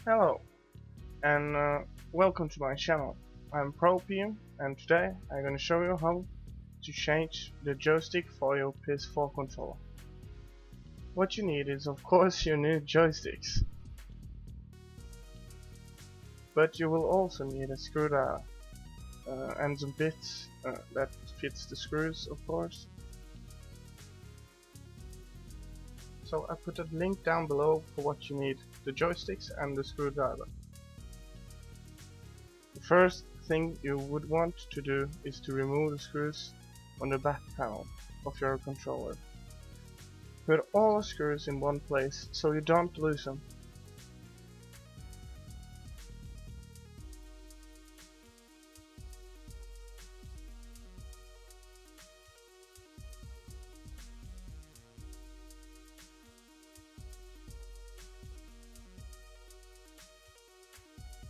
Hello, and welcome to my channel. I'm ProPM, and today I'm gonna show you how to change the joystick for your PS4 controller. What you need is, of course, your new joysticks, but you will also need a screwdriver and some bits that fits the screws, of course. So I put a link down below for what you need: the joysticks and the screwdriver. The first thing you would want to do is to remove the screws on the back panel of your controller. Put all the screws in one place so you don't lose them.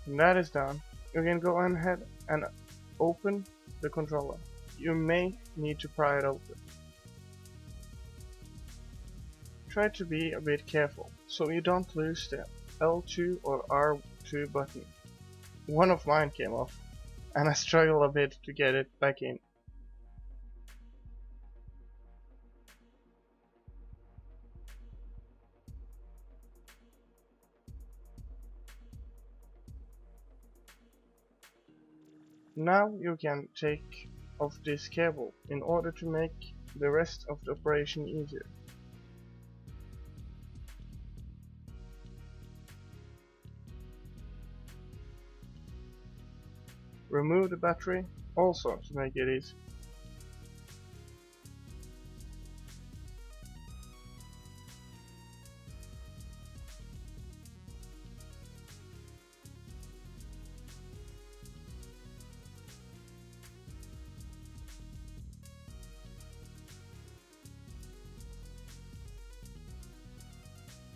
When that is done, you can go ahead and open the controller. You may need to pry it open. Try to be a bit careful so you don't lose the L2 or R2 button. One of mine came off and I struggled a bit to get it back in. Now you can take off this cable in order to make the rest of the operation easier. Remove the battery also to make it easy.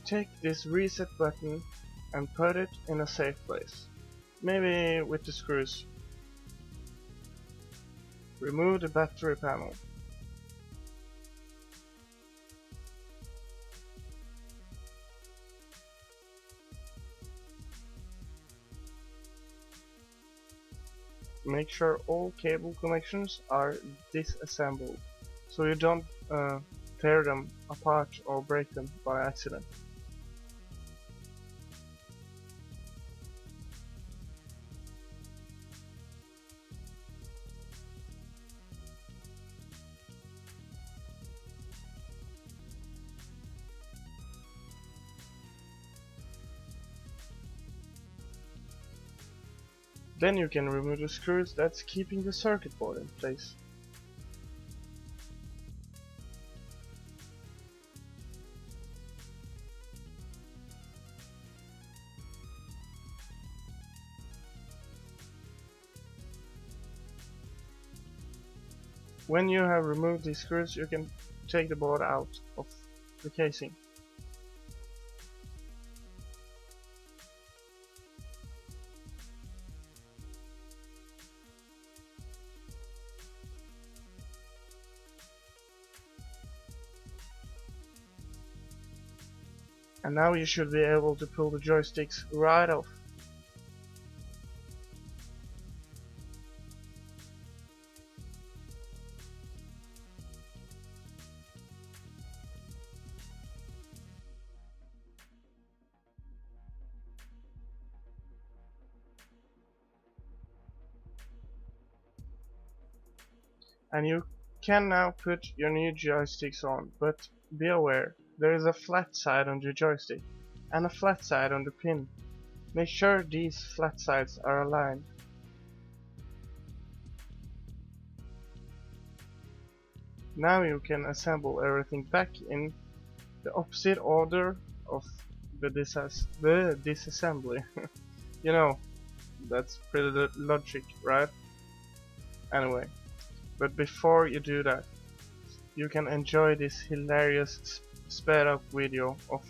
Take this reset button and put it in a safe place, maybe with the screws. Remove the battery panel. Make sure all cable connections are disassembled so you don't tear them apart or break them by accident. Then you can remove the screws that's keeping the circuit board in place. When you have removed these screws, you can take the board out of the casing. And now you should be able to pull the joysticks right off. And you can now put your new joysticks on, but be aware, there is a flat side on the joystick and a flat side on the pin. Make sure these flat sides are aligned. Now you can assemble everything back in the opposite order of the disassembly. You know, that's pretty logic, right? Anyway, but before you do that, you can enjoy this hilarious sped up video of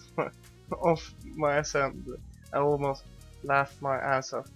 of my assembly. I almost laughed my ass off.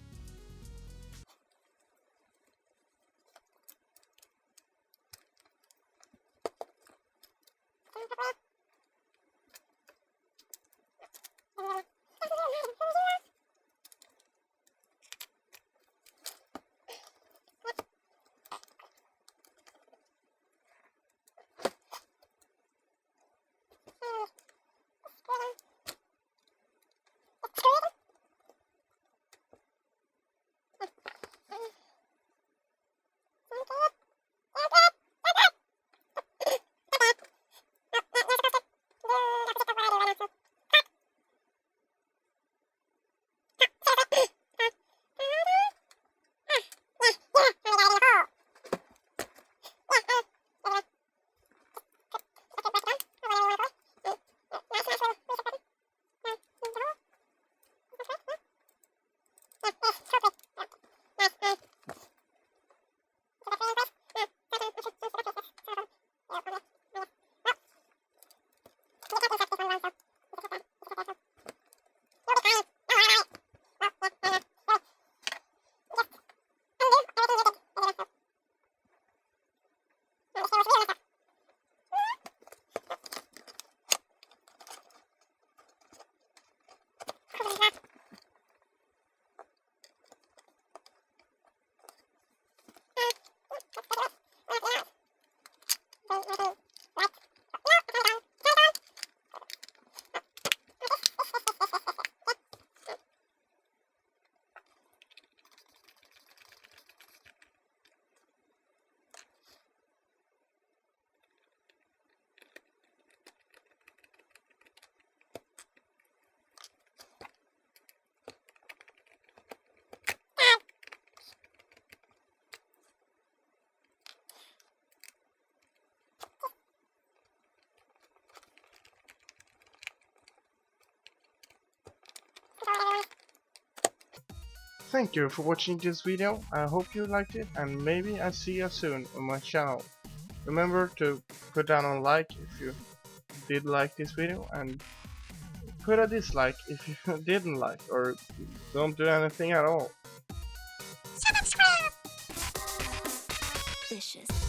Thank you for watching this video. I hope you liked it, and maybe I see you soon on my channel. Remember to put down a like if you did like this video, and put a dislike if you didn't like, or don't do anything at all. Vicious.